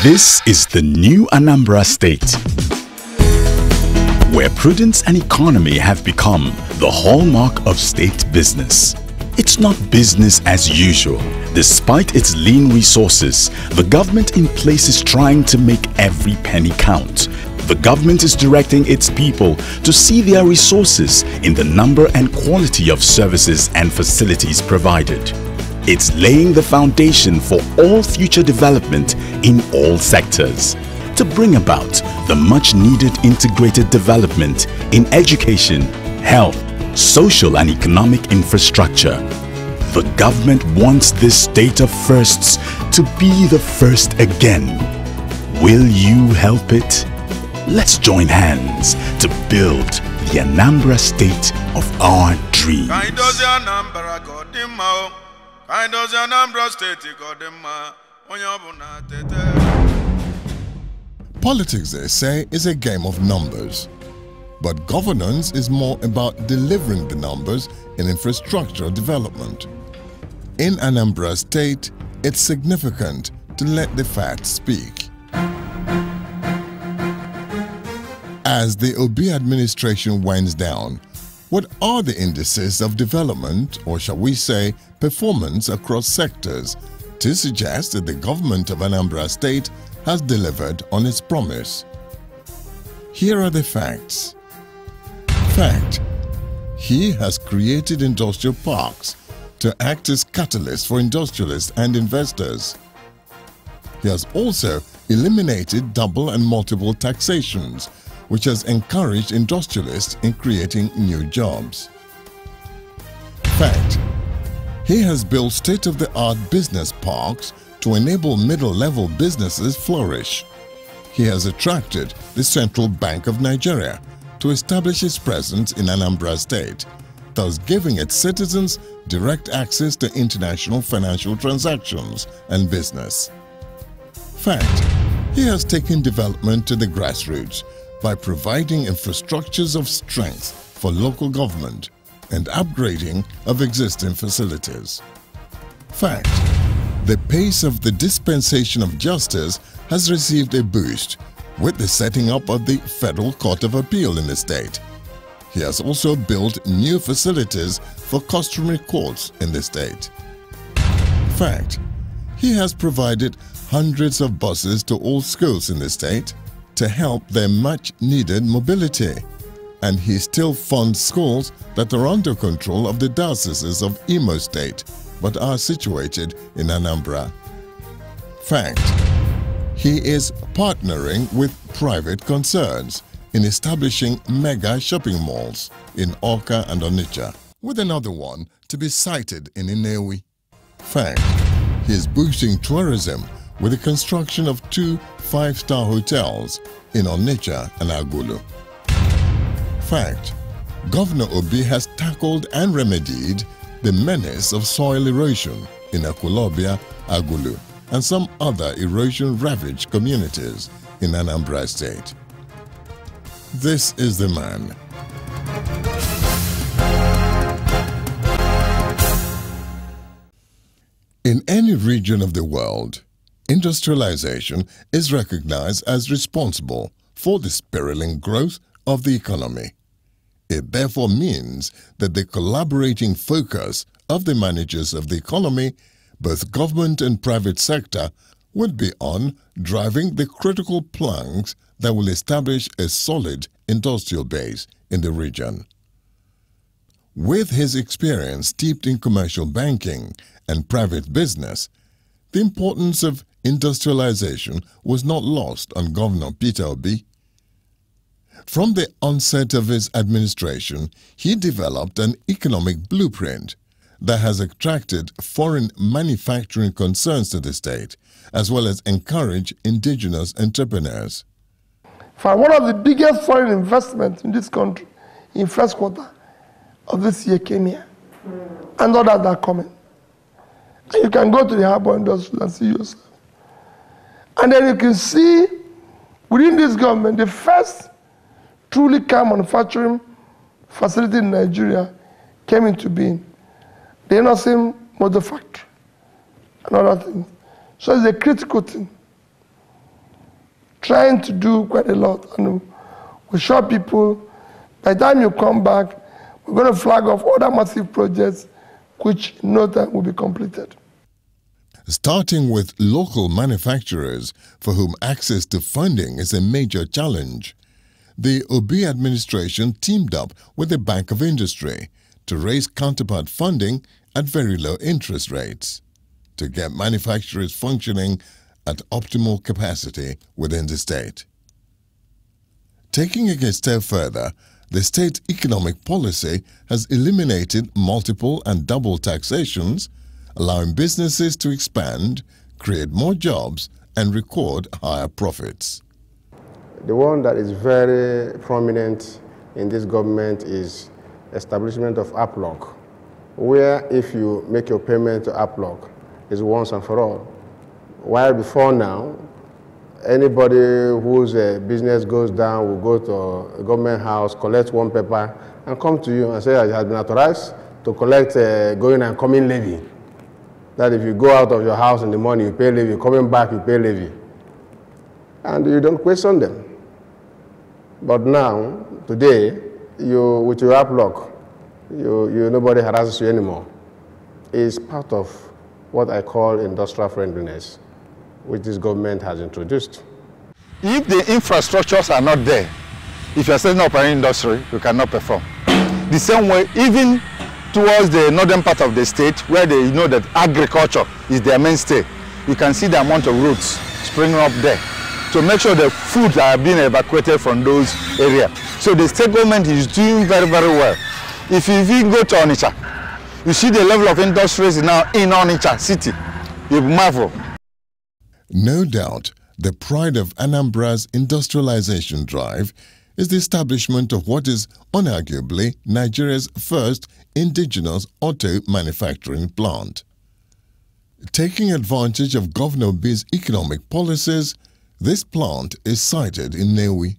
This is the new Anambra state, where prudence and economy have become the hallmark of state business. It's not business as usual. Despite its lean resources, the government in place is trying to make every penny count. The government is directing its people to see their resources in the number and quality of services and facilities provided. It's laying the foundation for all future development in all sectors to bring about the much-needed integrated development in education, health, social and economic infrastructure. The government wants this state of firsts to be the first again. Will you help it? Let's join hands to build the Anambra state of our dreams. Politics, they say, is a game of numbers. But governance is more about delivering the numbers in infrastructural development. In Anambra State, it's significant to let the facts speak. As the Obi administration winds down, what are the indices of development, or shall we say, performance across sectors, to suggest that the government of Anambra State has delivered on its promise? Here are the facts. Fact: he has created industrial parks to act as catalysts for industrialists and investors. He has also eliminated double and multiple taxations, which has encouraged industrialists in creating new jobs. Fact: he has built state-of-the-art business parks to enable middle-level businesses flourish. He has attracted the Central Bank of Nigeria to establish its presence in Anambra State, thus giving its citizens direct access to international financial transactions and business. Fact: he has taken development to the grassroots by providing infrastructures of strength for local government and upgrading of existing facilities. Fact: the pace of the dispensation of justice has received a boost with the setting up of the Federal Court of Appeal in the state. He has also built new facilities for customary courts in the state. Fact: he has provided hundreds of buses to all schools in the state to help their much-needed mobility, and he still funds schools that are under control of the dioceses of Imo State but are situated in Anambra. Fact: he is partnering with private concerns in establishing mega shopping malls in Awka and Onitsha, with another one to be sited in Inewi. Fact: he is boosting tourism with the construction of 2 5-star hotels in Onitsha and Agulu. Fact: Governor Obi has tackled and remedied the menace of soil erosion in Akulobia, Agulu, and some other erosion-ravaged communities in Anambra State. This is the man. In any region of the world, industrialization is recognized as responsible for the spiraling growth of the economy. It therefore means that the collaborating focus of the managers of the economy, both government and private sector, would be on driving the critical planks that will establish a solid industrial base in the region. With his experience steeped in commercial banking and private business, the importance of industrialization was not lost on Governor Peter Obi. From the onset of his administration, he developed an economic blueprint that has attracted foreign manufacturing concerns to the state, as well as encouraged indigenous entrepreneurs. For one of the biggest foreign investments in this country in first quarter of this year came here, and others are coming. And you can go to the harbor industry and see yourself. And then you can see within this government, the first truly car manufacturing facility in Nigeria came into being. The Innocent motor factory, and other things. So it's a critical thing. Trying to do quite a lot, and we show people, by the time you come back, we're going to flag off other massive projects which in no time will be completed. Starting with local manufacturers for whom access to funding is a major challenge, the Obi administration teamed up with the Bank of Industry to raise counterpart funding at very low interest rates to get manufacturers functioning at optimal capacity within the state. Taking it a step further, the state economic policy has eliminated multiple and double taxations, allowing businesses to expand, create more jobs, and record higher profits. The one that is very prominent in this government is establishment of APLOG, where if you make your payment to APLOG, it's once and for all. While before now, anybody whose business goes down will go to a government house, collect one paper, and come to you and say it has been authorized to collect going and coming levy. That if you go out of your house in the morning, you pay levy, coming back, you pay levy. And you don't question them. But now, today, with your APLOG, nobody harasses you anymore. It's part of what I call industrial friendliness, which this government has introduced. If the infrastructures are not there, if you're setting up an industry, you cannot perform. The same way, even towards the northern part of the state, where they know that agriculture is their mainstay, you can see the amount of roads springing up there to make sure the food are being evacuated from those areas. So the state government is doing very, very well. If you even go to Onitsha, you see the level of industries now in Onitsha city. You marvel. No doubt, the pride of Anambra's industrialization drive is the establishment of what is unarguably Nigeria's first indigenous auto manufacturing plant. Taking advantage of Governor Obi's economic policies, this plant is sited in Nnewi.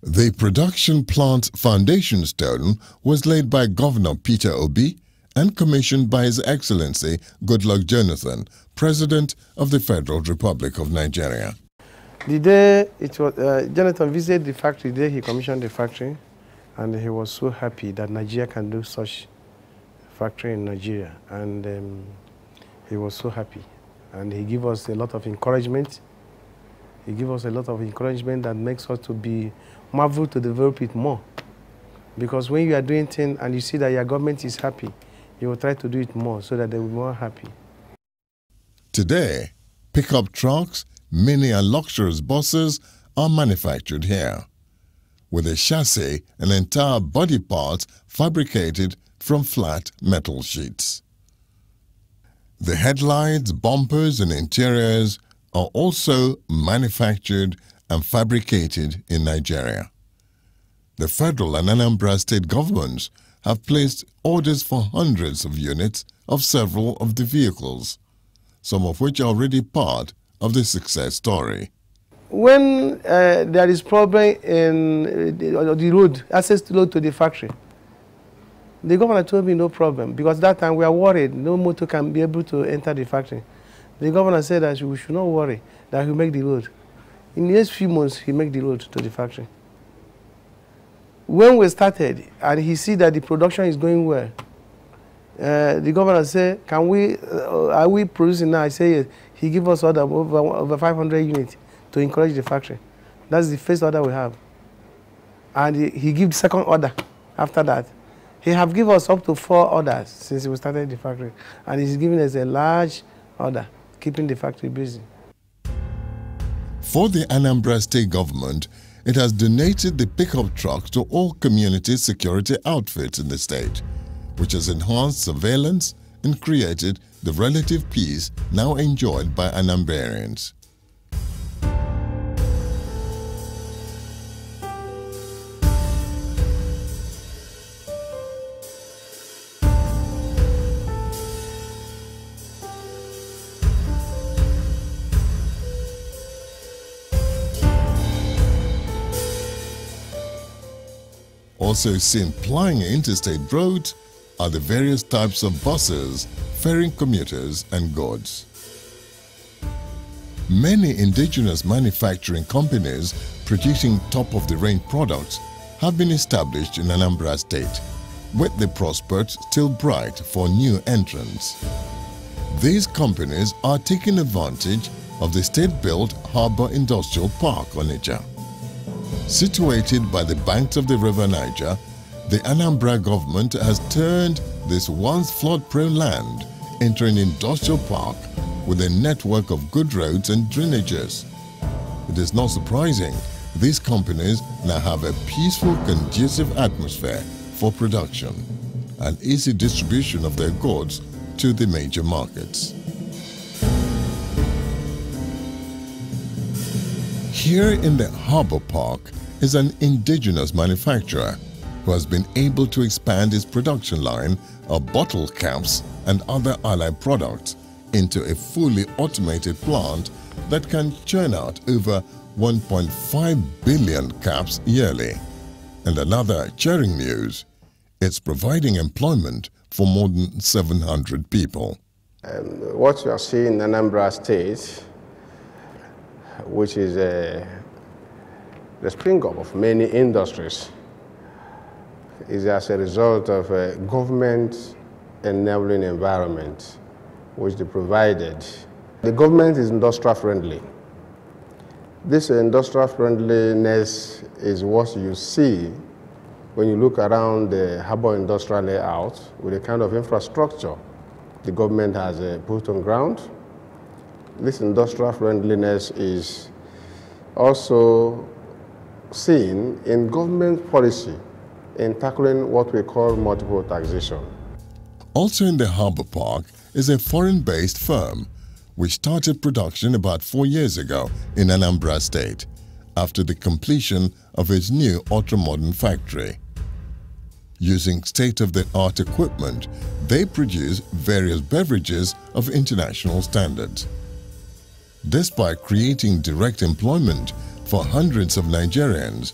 The production plant's foundation stone was laid by Governor Peter Obi and commissioned by His Excellency Goodluck Jonathan, President of the Federal Republic of Nigeria. The day it was, Jonathan visited the factory, the day he commissioned the factory, and he was so happy that Nigeria can do such factory in Nigeria, and he was so happy. And he gave us a lot of encouragement. He gave us a lot of encouragement that makes us to be marvel to develop it more. Because when you are doing things and you see that your government is happy, you will try to do it more so that they will be more happy. Today, pickup trucks, mini and luxurious buses are manufactured here, with a chassis and entire body parts fabricated from flat metal sheets. The headlights, bumpers and interiors are also manufactured and fabricated in Nigeria. The federal and Anambra state governments have placed orders for hundreds of units of several of the vehicles, some of which are already part of the success story. When there is problem in the road, access to road to the factory, the governor told me no problem, because that time we are worried no motor can be able to enter the factory. The governor said that we should not worry, that he will make the road. In the next few months, he make the road to the factory. When we started, and he see that the production is going well, the governor said, are we producing now? I say yes. He give us order over 500 units to encourage the factory. That's the first order we have. And he give the second order after that. He have given us up to 4 orders since we started the factory. And he's giving us a large order, keeping the factory busy. For the Anambra state government, it has donated the pickup trucks to all community security outfits in the state, which has enhanced surveillance and created the relative peace now enjoyed by Anambrarians. Also seen plying interstate roads are the various types of buses ferrying commuters and goods. Many indigenous manufacturing companies producing top-of-the-range products have been established in Anambra State, with the prospects still bright for new entrants. These companies are taking advantage of the state-built Harbour Industrial Park, Onitsha. Situated by the banks of the River Niger, the Anambra government has turned this once flood-prone land into an industrial park with a network of good roads and drainages. It is not surprising these companies now have a peaceful, conducive atmosphere for production and easy distribution of their goods to the major markets. Here in the Harbour Park is an indigenous manufacturer who has been able to expand his production line of bottle caps and other allied products into a fully automated plant that can churn out over 1.5 billion caps yearly. And another cheering news, it's providing employment for more than 700 people. What you are seeing in Anambra State, which is the spring-up of many industries, is as a result of a government-enabling environment which they provided. The government is industrial-friendly. This industrial friendliness is what you see when you look around the harbour industrial layout with the kind of infrastructure the government has put on ground. This industrial friendliness is also seen in government policy in tackling what we call multiple taxation. Also in the Harbour Park is a foreign-based firm which started production about 4 years ago in Anambra State after the completion of its new ultra-modern factory. Using state-of-the-art equipment, they produce various beverages of international standards. Despite creating direct employment for hundreds of Nigerians,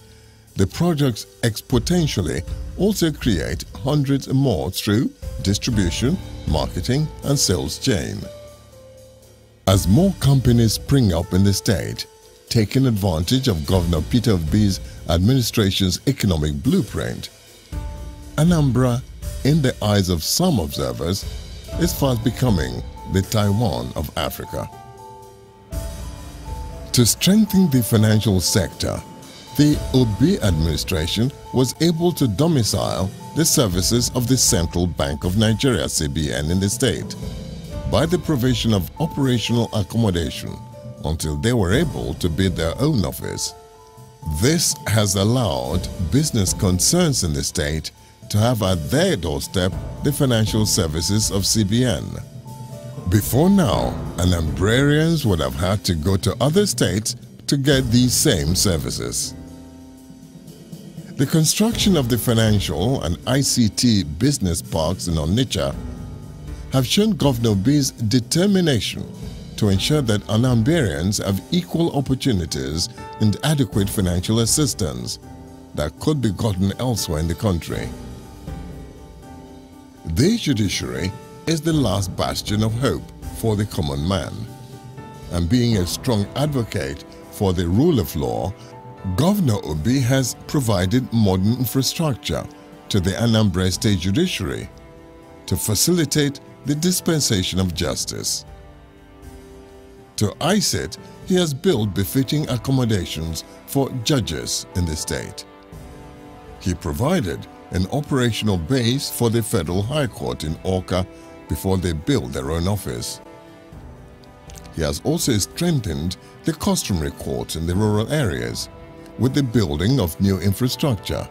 the projects exponentially also create hundreds more through distribution, marketing, and sales chain. As more companies spring up in the state, taking advantage of Governor Peter Obi's administration's economic blueprint, Anambra, in the eyes of some observers, is fast becoming the Taiwan of Africa. To strengthen the financial sector, the Obi administration was able to domicile the services of the Central Bank of Nigeria (CBN) in the state by the provision of operational accommodation until they were able to build their own office. This has allowed business concerns in the state to have at their doorstep the financial services of CBN. Before now, Anambrarians would have had to go to other states to get these same services. The construction of the financial and ICT business parks in Onitsha have shown Governor Obi's determination to ensure that Anambrarians have equal opportunities and adequate financial assistance that could be gotten elsewhere in the country. The judiciary is the last bastion of hope for the common man, and being a strong advocate for the rule of law, Governor Obi has provided modern infrastructure to the Anambra State Judiciary to facilitate the dispensation of justice. To ice it, he has built befitting accommodations for judges in the state. He provided an operational base for the Federal High Court in Awka before they built their own office. He has also strengthened the customary courts in the rural areas with the building of new infrastructure.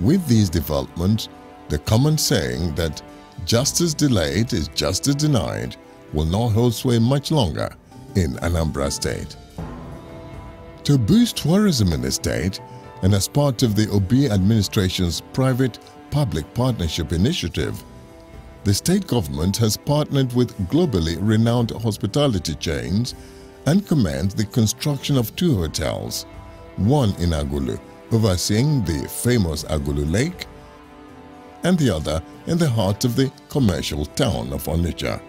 With these developments, the common saying that justice delayed is justice denied will not hold sway much longer in Anambra State. To boost tourism in the state, and as part of the Obi administration's private-public partnership initiative, the state government has partnered with globally renowned hospitality chains and commenced the construction of 2 hotels, one in Agulu, overseeing the famous Agulu Lake, and the other in the heart of the commercial town of Onitsha.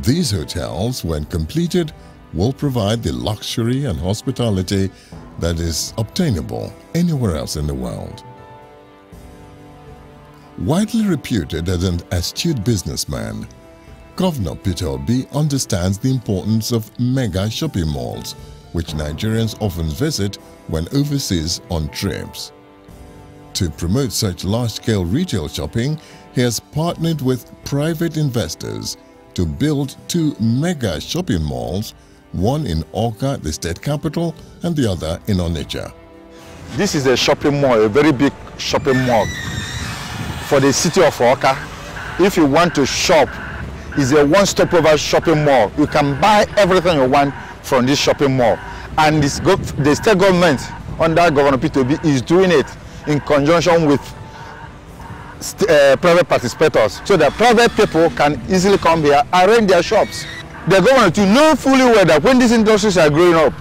These hotels, when completed, will provide the luxury and hospitality that is obtainable anywhere else in the world. Widely reputed as an astute businessman, Governor Peter Obi understands the importance of mega shopping malls, which Nigerians often visit when overseas on trips. To promote such large-scale retail shopping, he has partnered with private investors to build 2 mega shopping malls, one in Awka, the state capital, and the other in Onitsha. This is a shopping mall, a very big shopping mall for the city of Awka. If you want to shop, it's a one-stop over shopping mall. You can buy everything you want from this shopping mall. And the state government under Governor Peter Obi is doing it in conjunction with private participators, so that private people can easily come here and rent their shops. The government to know fully well that when these industries are growing up,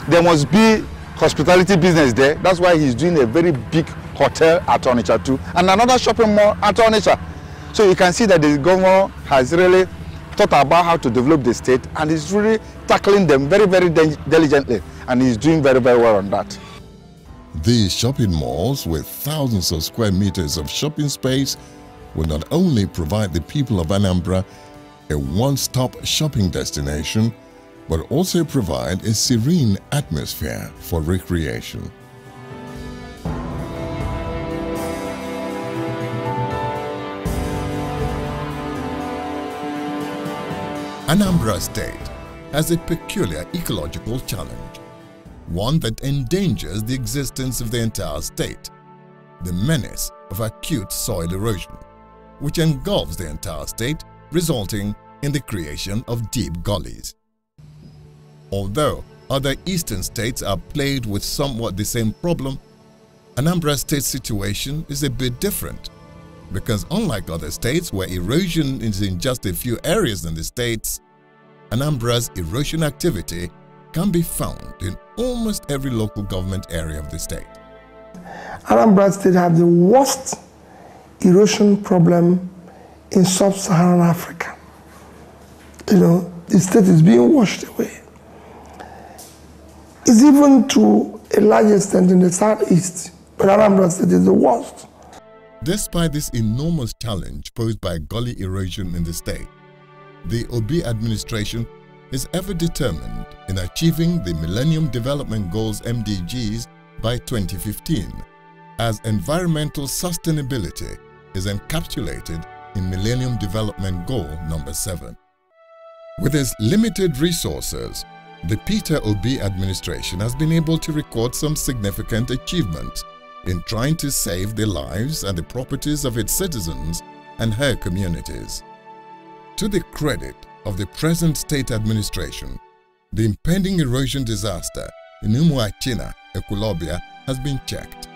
there must be hospitality business there. That's why he's doing a very big hotel at Onitsha too, and another shopping mall at Onitsha. So you can see that the governor has really thought about how to develop the state, and is really tackling them very, very diligently, and he's doing very, very well on that. These shopping malls, with thousands of square meters of shopping space, will not only provide the people of Anambra a one-stop shopping destination, but also provide a serene atmosphere for recreation. Anambra State has a peculiar ecological challenge, one that endangers the existence of the entire state, the menace of acute soil erosion, which engulfs the entire state, resulting in the creation of deep gullies. Although other eastern states are plagued with somewhat the same problem, Anambra State's situation is a bit different, because unlike other states where erosion is in just a few areas in the states, Anambra's erosion activity can be found in almost every local government area of the state. Anambra State has the worst erosion problem in sub-Saharan Africa. The state is being washed away. It's even to a large extent in the southeast, but Anambra State is the worst. Despite this enormous challenge posed by gully erosion in the state, the Obi administration is ever determined in achieving the Millennium Development Goals MDGs by 2015, as environmental sustainability is encapsulated in Millennium Development Goal number 7. With its limited resources, the Peter Obi administration has been able to record some significant achievements in trying to save the lives and the properties of its citizens and her communities. To the credit of the present state administration, the impending erosion disaster in Umuachina, Ekulobia, has been checked.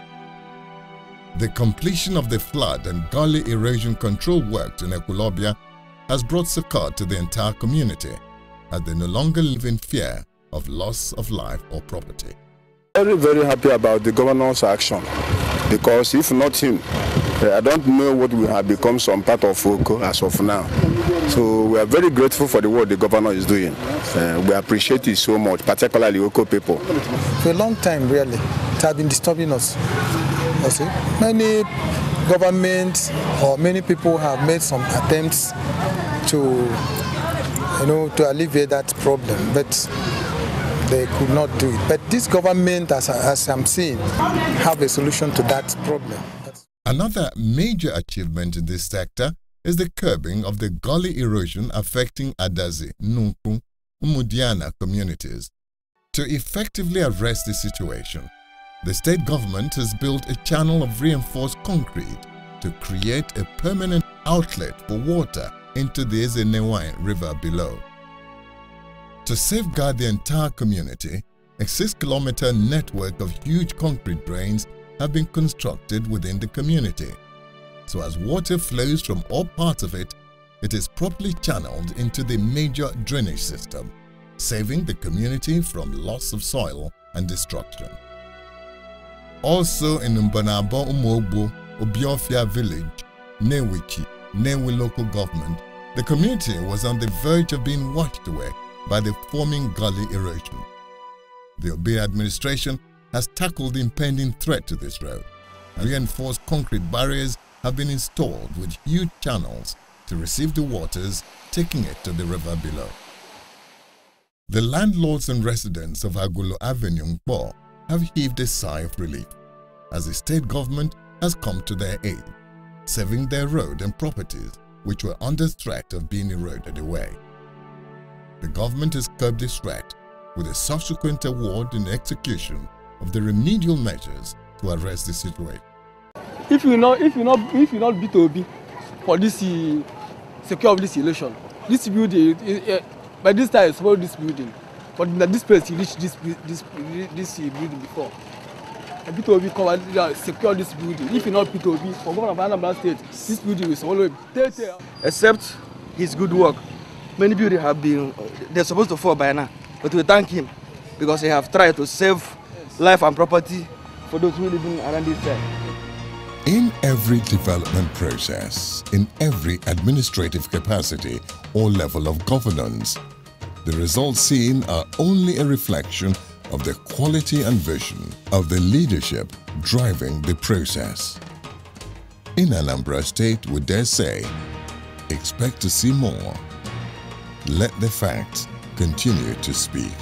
The completion of the flood and gully erosion control works in Ekulobia has brought succor to the entire community, as they no longer live in fear of loss of life or property. Very, very happy about the governor's action, because if not him, I don't know what will have become some part of Oko as of now. So we are very grateful for the work the governor is doing. We appreciate it so much, particularly Oko people. For a long time, really, it has been disturbing us. You see, many governments or many people have made some attempts to, to alleviate that problem, but they could not do it. But this government, as I'm seeing, have a solution to that problem. Another major achievement in this sector is the curbing of the gully erosion affecting Adazi, Nunku, Umudiana communities. To effectively address the situation, the state government has built a channel of reinforced concrete to create a permanent outlet for water into the Ezenewai River below. To safeguard the entire community, a 6-kilometer network of huge concrete drains have been constructed within the community. So as water flows from all parts of it, it is properly channeled into the major drainage system, saving the community from loss of soil and destruction. Also in Mbanabo Umogbo, Obiofia village, Newichi, Newi local government, the community was on the verge of being washed away by the forming gully erosion. The Obi administration has tackled the impending threat to this road, and reinforced concrete barriers have been installed with huge channels to receive the waters, taking it to the river below. The landlords and residents of Agulo Avenue, Nkpo, have heaved a sigh of relief as the state government has come to their aid, saving their road and properties which were under threat of being eroded away. The government has curbed this threat with a subsequent award and execution of the remedial measures to address the situation. If you not beat Obi for this secure of this election, this building by this time it's about this building, but in this place he reached this building before. And beat Obi come and secure this building. If you not beat Obi for governor of Anambra State, this building is always there. Except his good work, many buildings have been they're supposed to fall by now, but we thank him because he have tried to save life and property for those who live around this side. In every development process, in every administrative capacity or level of governance, the results seen are only a reflection of the quality and vision of the leadership driving the process. In Anambra State, we dare say, expect to see more. Let the facts continue to speak.